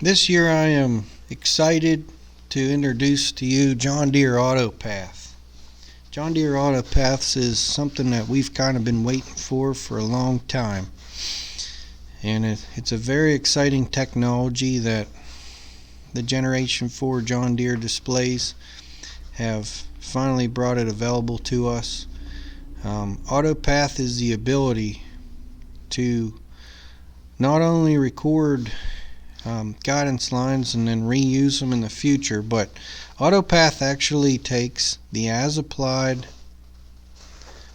This year I am excited to introduce to you John Deere AutoPath. John Deere AutoPaths is something that we've kind of been waiting for a long time. And it's a very exciting technology that the Generation 4 John Deere displays have finally brought it available to us. AutoPath is the ability to not only record guidance lines and then reuse them in the future, but AutoPath actually takes the as applied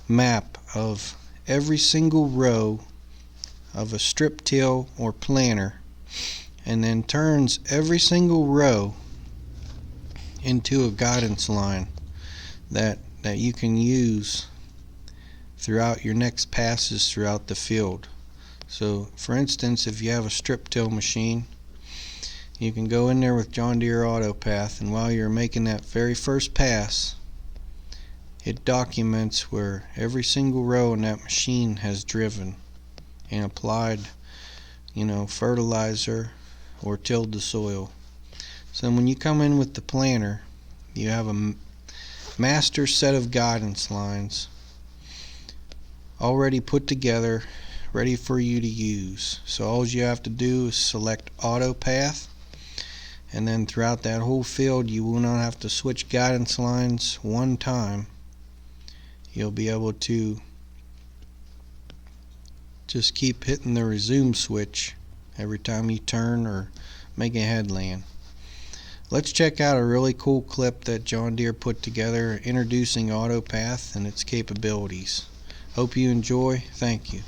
map of every single row of a strip till or planter and then turns every single row into a guidance line that you can use throughout your next passes throughout the field. So for instance, if you have a strip till machine, you can go in there with John Deere AutoPath, and while you're making that very first pass, it documents where every single row in that machine has driven and applied, fertilizer or tilled the soil. So when you come in with the planter, you have a master set of guidance lines already put together, ready for you to use. So all you have to do is select AutoPath, and then throughout that whole field you will not have to switch guidance lines one time. You'll be able to just keep hitting the resume switch every time you turn or make a headland. Let's check out a really cool clip that John Deere put together introducing AutoPath and its capabilities. Hope you enjoy. Thank you.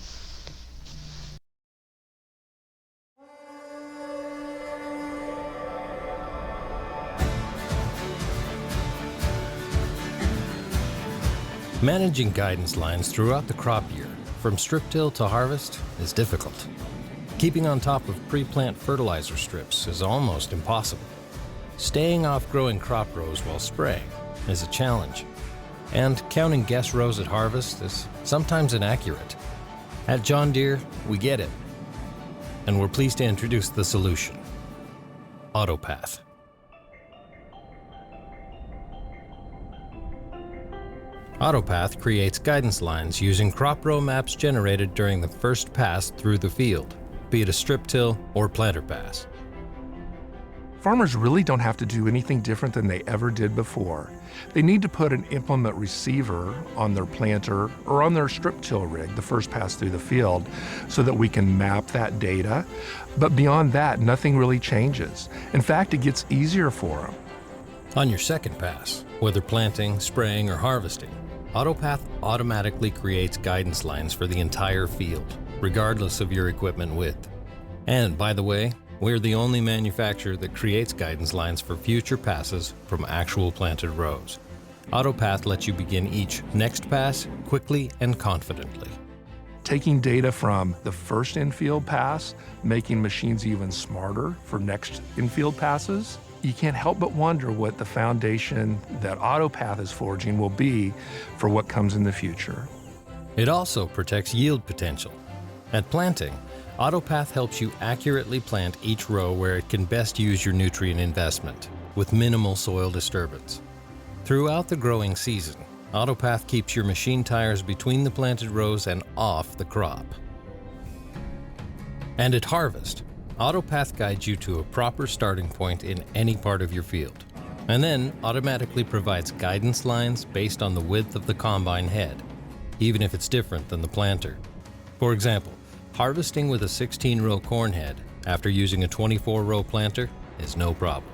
Managing guidance lines throughout the crop year, from strip till to harvest, is difficult. Keeping on top of pre-plant fertilizer strips is almost impossible. Staying off growing crop rows while spraying is a challenge. And counting guess rows at harvest is sometimes inaccurate. At John Deere, we get it. And we're pleased to introduce the solution: AutoPath. AutoPath creates guidance lines using crop row maps generated during the first pass through the field, be it a strip till or planter pass. Farmers really don't have to do anything different than they ever did before. They need to put an implement receiver on their planter or on their strip till rig the first pass through the field so that we can map that data. But beyond that, nothing really changes. In fact, it gets easier for them. On your second pass, whether planting, spraying, or harvesting, AutoPath automatically creates guidance lines for the entire field, regardless of your equipment width. And by the way, we're the only manufacturer that creates guidance lines for future passes from actual planted rows. AutoPath lets you begin each next pass quickly and confidently. Taking data from the first infield pass, making machines even smarter for next infield passes, you can't help but wonder what the foundation that AutoPath is forging will be for what comes in the future. It also protects yield potential. At planting, AutoPath helps you accurately plant each row where it can best use your nutrient investment, with minimal soil disturbance. Throughout the growing season, AutoPath keeps your machine tires between the planted rows and off the crop. And at harvest, AutoPath guides you to a proper starting point in any part of your field, and then automatically provides guidance lines based on the width of the combine head, even if it's different than the planter. For example, harvesting with a 16-row corn head after using a 24-row planter is no problem.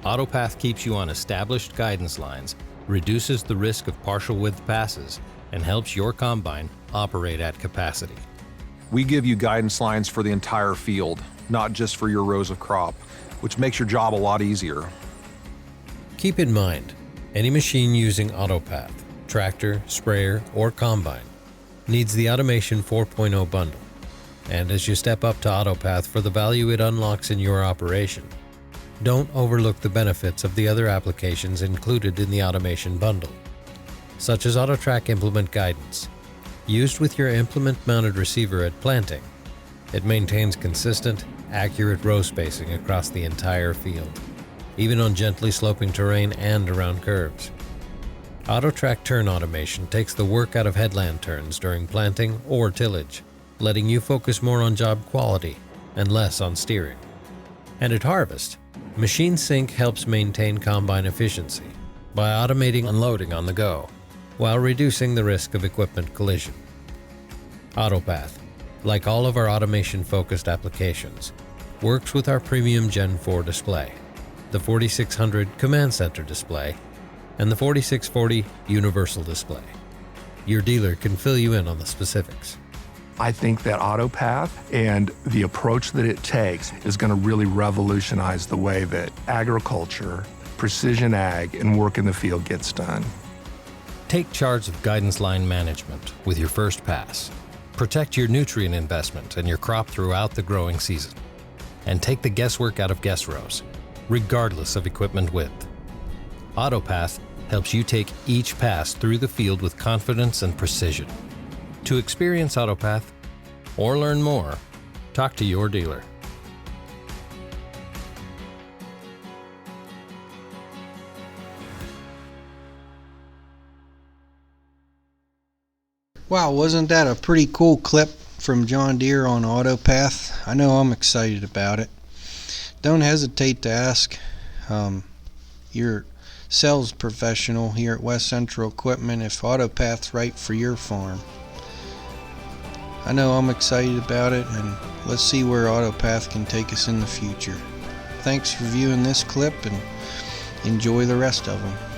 AutoPath keeps you on established guidance lines, reduces the risk of partial width passes, and helps your combine operate at capacity. We give you guidance lines for the entire field, not just for your rows of crop, which makes your job a lot easier. Keep in mind, any machine using AutoPath, tractor, sprayer, or combine, needs the Automation 4.0 bundle. And as you step up to AutoPath for the value it unlocks in your operation, don't overlook the benefits of the other applications included in the Automation bundle, such as AutoTrack implement guidance, used with your implement-mounted receiver at planting, It maintains consistent, accurate row spacing across the entire field, even on gently sloping terrain and around curves. AutoTrack turn automation takes the work out of headland turns during planting or tillage, letting you focus more on job quality and less on steering. And at harvest, Machine Sync helps maintain combine efficiency by automating unloading on the go, while reducing the risk of equipment collision. AutoPath, like all of our automation-focused applications, works with our premium Gen 4 display, the 4600 Command Center display, and the 4640 Universal display. Your dealer can fill you in on the specifics. I think that AutoPath and the approach that it takes is going to really revolutionize the way that agriculture, precision ag, and work in the field gets done. Take charge of guidance line management with your first pass. Protect your nutrient investment and your crop throughout the growing season. And take the guesswork out of guess rows, regardless of equipment width. AutoPath helps you take each pass through the field with confidence and precision. To experience AutoPath or learn more, talk to your dealer. Wow, wasn't that a pretty cool clip from John Deere on AutoPath? I know I'm excited about it. Don't hesitate to ask your sales professional here at West Central Equipment if AutoPath's right for your farm. I know I'm excited about it, and let's see where AutoPath can take us in the future. Thanks for viewing this clip, and enjoy the rest of them.